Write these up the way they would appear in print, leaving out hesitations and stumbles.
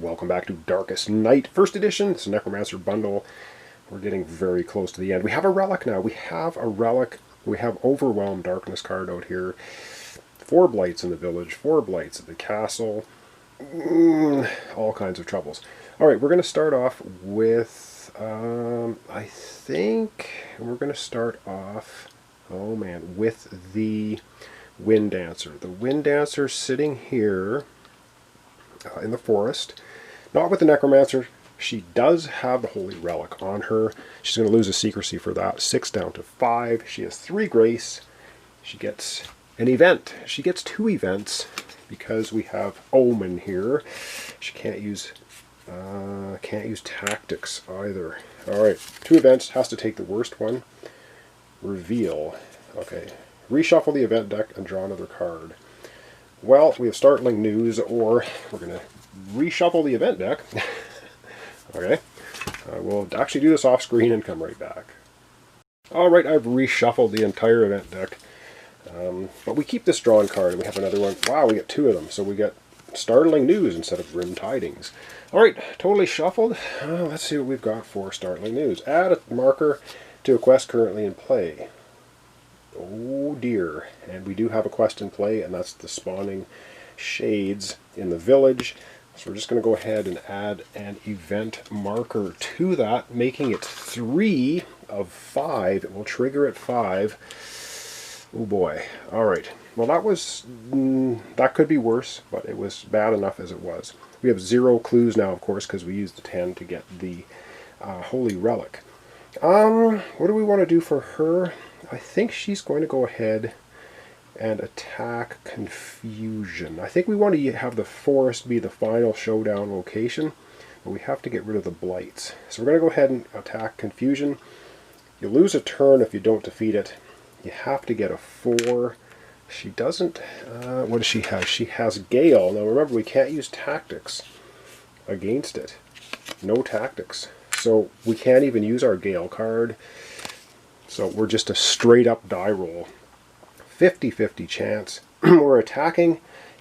Welcome back to Darkest Night, first edition. It's a Necromancer bundle. We're getting very close to the end. We have a relic now. We have a relic. We have Overwhelmed Darkness card out here. 4 blights in the village, 4 blights at the castle. All kinds of troubles. Alright, we're going to start off with, I think we're going to start off, oh man, with the Wind Dancer. The Wind Dancer sitting here in the forest. Not with the Necromancer. She does have the Holy Relic on her. She's going to lose a secrecy for that. 6 down to 5. She has 3 grace. She gets an event. She gets 2 events because we have Omen here. She can't use tactics either. Alright, 2 events. Has to take the worst one. Reveal. Okay. Reshuffle the event deck and draw another card. Well, we have startling news, or we're going to reshuffle the event deck. Okay. We'll actually do this off screen and come right back. Alright, I've reshuffled the entire event deck. But we keep this drawn card, and we have another one. Wow, we get 2 of them, so we get startling news instead of grim tidings. Alright, totally shuffled. Let's see what we've got for startling news. Add a marker to a quest currently in play. Oh dear. And we do have a quest in play, and that's the spawning shades in the village. So we're just going to go ahead and add an event marker to that, making it 3 of 5. It will trigger at 5. Oh boy. Alright. Well, that could be worse, but it was bad enough as it was. We have 0 clues now, of course, because we used the 10 to get the Holy Relic. What do we want to do for her? I think she's going to go ahead and attack Confusion. I think we want to have the forest be the final showdown location, but we have to get rid of the blights. So we're going to go ahead and attack Confusion. You lose a turn if you don't defeat it. You have to get a 4. She doesn't... what does she have? She has Gale. Now remember, we can't use tactics against it. No tactics. So we can't even use our Gale card. So we're just a straight up die roll. 50-50 chance. We're attacking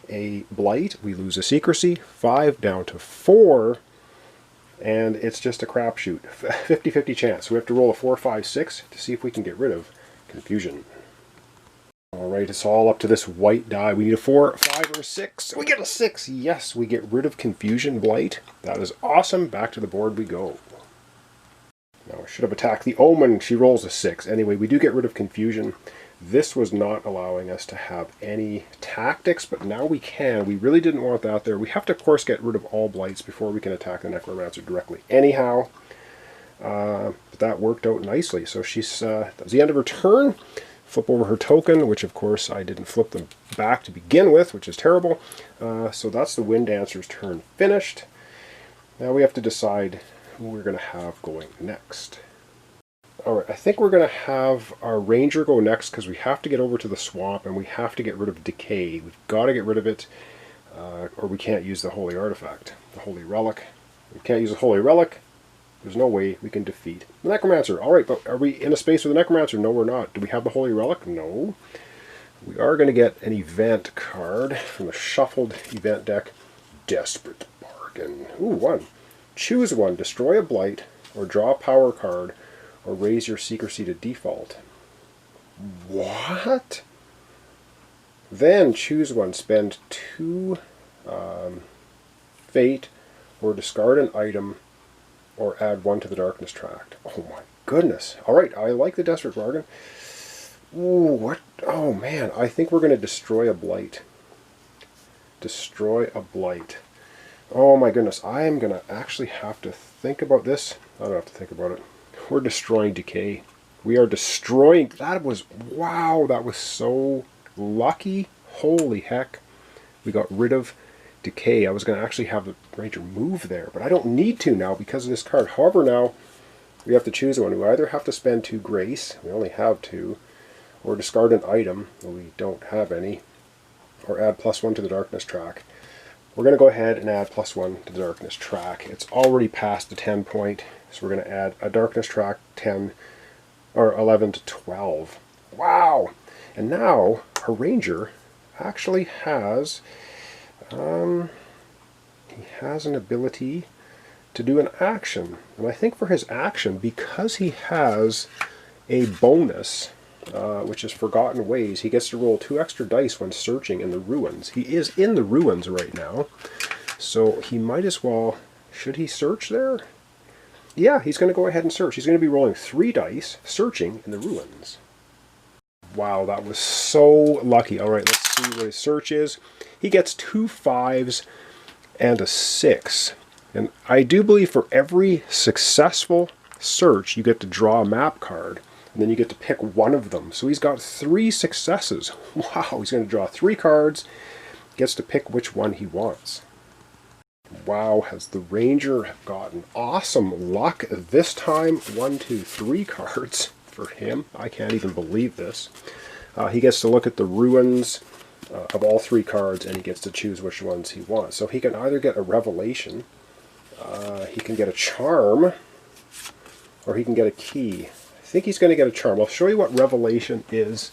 a blight. We lose a secrecy. 5 down to 4. And it's just a crapshoot. 50-50 chance. So we have to roll a 4, 5, 6 to see if we can get rid of Confusion. Alright, it's all up to this white die. We need a 4, 5, or 6. We get a 6. Yes, we get rid of Confusion Blight. That is awesome. Back to the board we go. Now, I should have attacked the Omen. She rolls a 6. Anyway, we do get rid of Confusion. This was not allowing us to have any tactics, but now we can. We really didn't want that there. We have to, of course, get rid of all blights before we can attack the Necromancer directly. Anyhow, but that worked out nicely. So she's that was the end of her turn. Flip over her token, which, of course, I didn't flip them back to begin with, which is terrible. So that's the Wind Dancer's turn finished. Now we have to decide who we're going to have going next. Alright, I think we're going to have our Ranger go next because we have to get over to the swamp and we have to get rid of Decay. We've got to get rid of it or we can't use the Holy Artifact, the Holy Relic. We can't use the Holy Relic. There's no way we can defeat the Necromancer. Alright, but are we in a space with the Necromancer? No, we're not. Do we have the Holy Relic? No. We are going to get an event card from the shuffled event deck. Desperate Bargain. Ooh, 1. Choose 1. Destroy a blight, or draw a power card, or raise your secrecy to default. What? Then choose 1. Spend 2 fate, or discard an item, or add 1 to the darkness tract. Oh my goodness. Alright, I like the Desperate Bargain. Ooh, what? Oh man, I think we're going to destroy a blight. Destroy a blight. Oh my goodness, I am going to actually have to think about this. I don't have to think about it. We're destroying Decay. We are destroying... That was... Wow, that was so lucky. Holy heck. We got rid of Decay. I was going to actually have the Ranger move there, but I don't need to now because of this card. However, now we have to choose one. We either have to spend 2 grace, we only have 2, or discard an item, we don't have any, or add +1 to the darkness track. We're going to go ahead and add +1 to the darkness track. It's already past the 10 point, so we're going to add a darkness track 10, or 11 to 12. Wow! And now our Ranger actually has he has an ability to do an action. And I think for his action, because he has a bonus, which is Forgotten Ways, he gets to roll 2 extra dice when searching in the ruins. He is in the ruins right now, so he might as well... Should he search there? Yeah, he's going to go ahead and search. He's going to be rolling 3 dice, searching in the ruins. Wow, that was so lucky. All right, let's see what his search is. He gets 2 5s and a 6. And I do believe for every successful search, you get to draw a map card. And then you get to pick one of them. So he's got 3 successes. Wow, he's going to draw 3 cards. Gets to pick which one he wants. Wow, has the Ranger gotten awesome luck this time? 1, 2, 3 cards for him. I can't even believe this. He gets to look at the ruins of all 3 cards, and he gets to choose which ones he wants. So he can either get a revelation, he can get a charm, or he can get a key. I think he's going to get a charm. I'll show you what revelation is.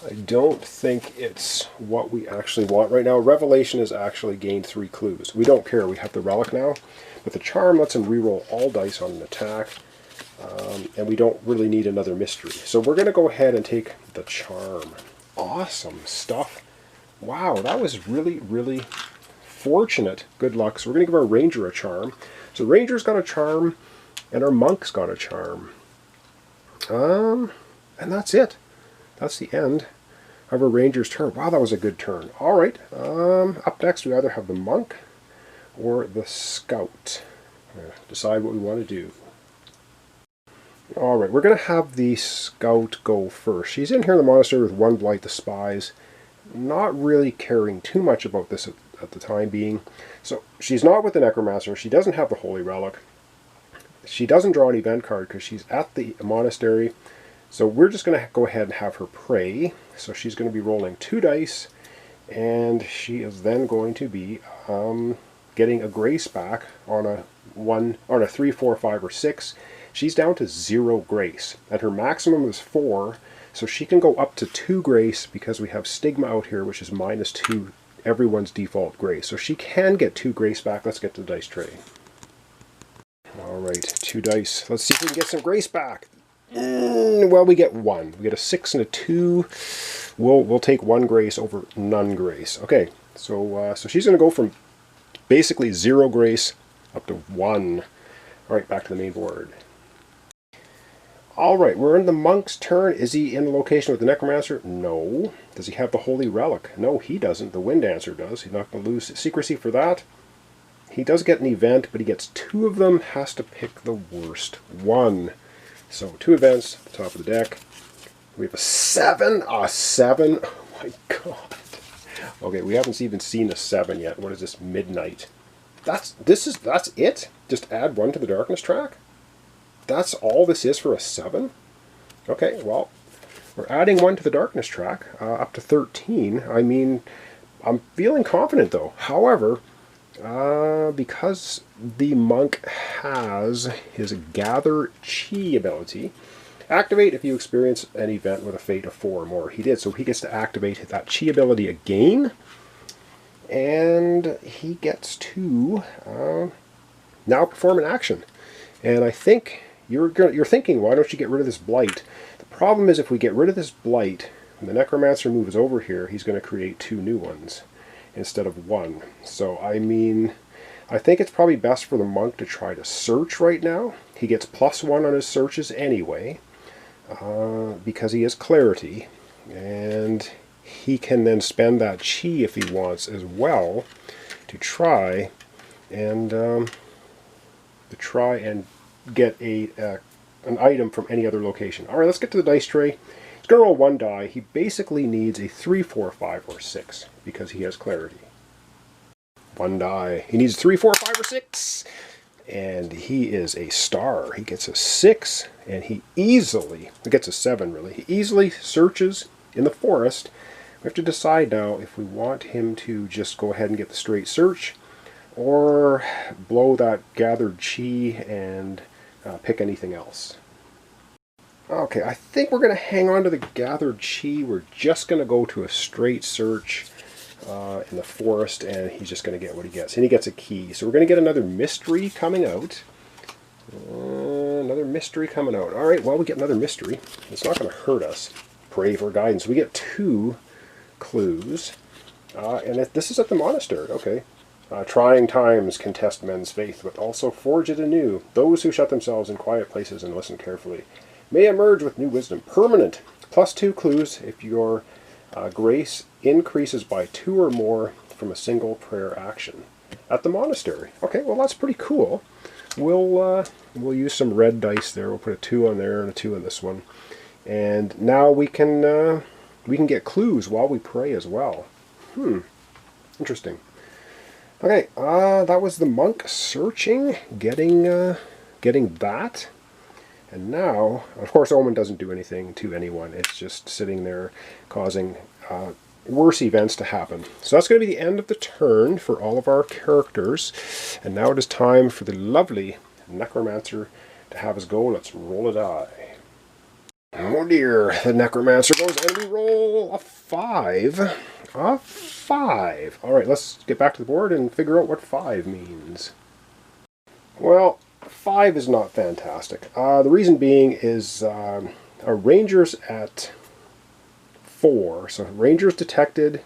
I don't think it's what we actually want right now. Revelation is actually gain 3 clues. We don't care, we have the relic now. But the charm lets him reroll all dice on an attack. And we don't really need another mystery. So we're going to go ahead and take the charm. Awesome stuff. Wow, that was really, really fortunate. Good luck. So we're going to give our Ranger a charm. So Ranger's got a charm, and our Monk's got a charm. And that's it. That's the end of our Ranger's turn. Wow, that was a good turn. Alright, up next we either have the Monk or the Scout. Decide what we want to do. Alright, we're going to have the Scout go first. She's in here in the monastery with 1 Blight the Spies. Not really caring too much about this at the time being. So she's not with the Necromancer. She doesn't have the Holy Relic. She doesn't draw an event card because she's at the monastery. So we're just going to go ahead and have her pray. So she's going to be rolling 2 dice, and she is then going to be getting a grace back on a 3, 4, 5, or 6. She's down to 0 grace, and her maximum is 4, so she can go up to 2 grace because we have stigma out here, which is -2 everyone's default grace. So she can get 2 grace back. Let's get to the dice tray. All right, 2 dice. Let's see if we can get some grace back. Well, we get 1. We get a 6 and a 2. We'll take 1 grace over none grace. Okay, so she's going to go from basically 0 grace up to 1. All right, back to the main board. All right, we're in the Monk's turn. Is he in the location with the Necromancer? No. Does he have the Holy Relic? No, he doesn't. The Wind Dancer does. He's not going to lose secrecy for that. He does get an event, but he gets 2 of them. Has to pick the worst one. So 2 events, top of the deck. We have a 7. A 7. Oh my god. Okay, we haven't even seen a 7 yet. What is this? Midnight. That's it? Just add 1 to the darkness track? That's all this is for a 7? Okay, well, we're adding 1 to the darkness track, up to 13. I mean, I'm feeling confident though. However, because the Monk has his Gather Chi ability, activate if you experience an event with a fate of 4 or more. He did, so he gets to activate that Chi ability again, and he gets to now perform an action. And I think you're thinking, why don't you get rid of this Blight? The problem is if we get rid of this Blight, and the Necromancer moves over here, he's going to create 2 new ones instead of 1. So, I mean, I think it's probably best for the Monk to try to search right now. He gets +1 on his searches anyway, because he has Clarity, and he can then spend that Chi if he wants as well to try and get an item from any other location. All right, let's get to the dice tray. He's going to roll 1 die. He basically needs a 3, 4, 5, or 6 because he has Clarity. 1 die. He needs 3, 4, 5, or 6. And he is a star. He gets a 6, and he gets a 7 really. He easily searches in the forest. We have to decide now if we want him to just go ahead and get the straight search, or blow that gathered Chi and pick anything else. Okay, I think we're going to hang on to the gathered Chi. We're just going to go to a straight search. in the forest, and he's just going to get what he gets. And he gets a key. So we're going to get another mystery coming out. Another mystery coming out. All right, well, we get another mystery. It's not going to hurt us. Pray for guidance. We get 2 clues. And this is at the monastery. Okay. Trying times can test men's faith, but also forge it anew. Those who shut themselves in quiet places and listen carefully may emerge with new wisdom. Permanent. +2 clues if your grace increases by 2 or more from a single prayer action. At the monastery. Okay, well, that's pretty cool. We'll use some red dice there. We'll put a 2 on there and a 2 on this one. And now we can get clues while we pray as well. Interesting. Okay, that was the monk searching, getting that. And now, of course, Omen doesn't do anything to anyone. It's just sitting there causing worse events to happen. So that's going to be the end of the turn for all of our characters. And now it is time for the lovely Necromancer to have his go. Let's roll a die. Oh dear, the Necromancer goes, and we roll a 5. A 5. Alright, let's get back to the board and figure out what 5 means. Well, 5 is not fantastic. The reason being is our Ranger's at 4. So Ranger's detected,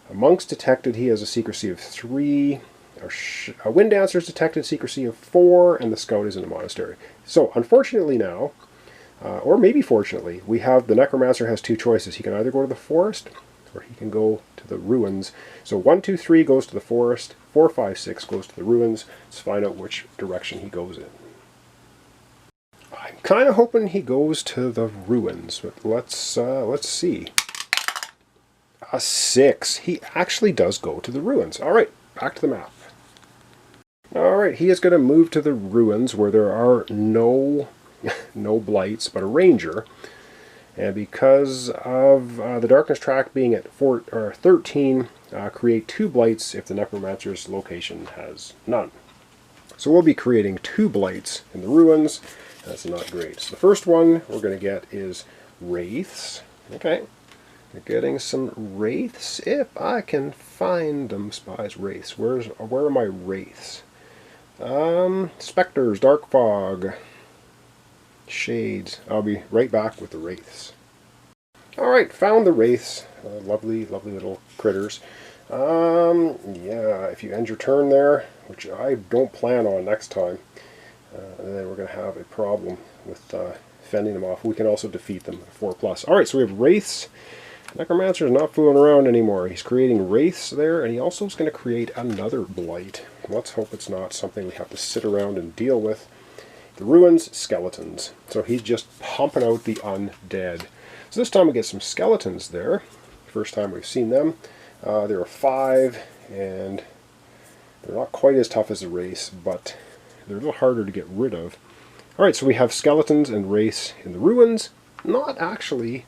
a Monk's detected, he has a secrecy of 3. Our Wind Dancer's detected, secrecy of 4, and the Scout is in the monastery. So, unfortunately now, or maybe fortunately, we have the Necromancer has 2 choices. He can either go to the forest, or he can go to the ruins. So 1, 2, 3 goes to the forest, 4, 5, 6 goes to the ruins. Let's find out which direction he goes in. I'm kind of hoping he goes to the ruins, but let's see. A 6. He actually does go to the ruins. All right, back to the map. All right, he is going to move to the ruins where there are no blights, but a Ranger. And because of the darkness track being at 13, create 2 blights if the Necromancer's location has none. So we'll be creating 2 blights in the ruins. That's not great. So the first one we're going to get is Wraiths. Okay, we're getting some Wraiths if I can find them. Spies, Wraiths. Where are my Wraiths? Spectres, Dark Fog, Shades. I'll be right back with the Wraiths. Alright, found the Wraiths. Lovely, lovely little critters. Yeah, if you end your turn there, which I don't plan on next time, then we're going to have a problem with fending them off. We can also defeat them at 4+. Alright, so we have Wraiths. Necromancer's not fooling around anymore. He's creating Wraiths there, and he also is going to create another Blight. Let's hope it's not something we have to sit around and deal with. The ruins, skeletons. So he's just pumping out the undead. So this time we get some skeletons there. First time we've seen them. There are 5, and they're not quite as tough as the Wraiths, but they're a little harder to get rid of. Alright, so we have skeletons and Wraiths in the ruins. Not actually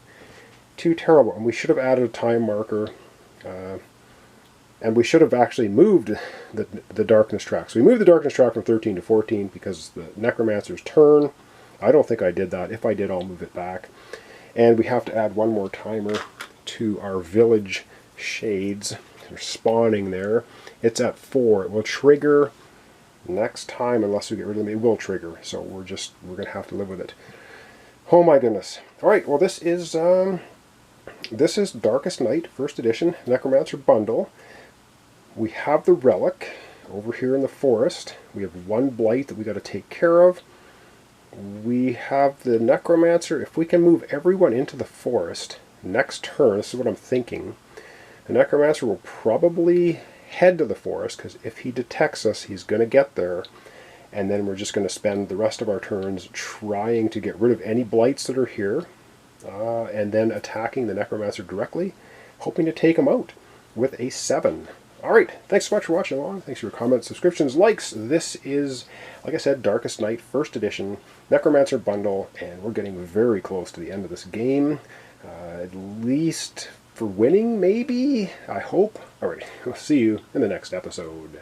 too terrible. And we should have added a time marker. And we should have actually moved the darkness track. So we moved the darkness track from 13 to 14 because the Necromancer's turn. I don't think I did that. If I did, I'll move it back. And we have to add one more timer to our village shades. They're spawning there. It's at 4. It will trigger next time unless we get rid of them. It will trigger. So we're going to have to live with it. Oh my goodness. Alright, well this is Darkest Night, 1st edition, Necromancer bundle. We have the relic over here in the forest. We have 1 blight that we got to take care of. We have the Necromancer. If we can move everyone into the forest next turn, this is what I'm thinking, the Necromancer will probably head to the forest, because if he detects us, he's going to get there. And then we're just going to spend the rest of our turns trying to get rid of any blights that are here, and then attacking the Necromancer directly, hoping to take him out with a 7. Alright, thanks so much for watching along. Thanks for your comments, subscriptions, likes. This is, like I said, Darkest Night, 1st edition, Necromancer bundle, and we're getting very close to the end of this game. At least for winning, maybe? I hope. Alright, we'll see you in the next episode.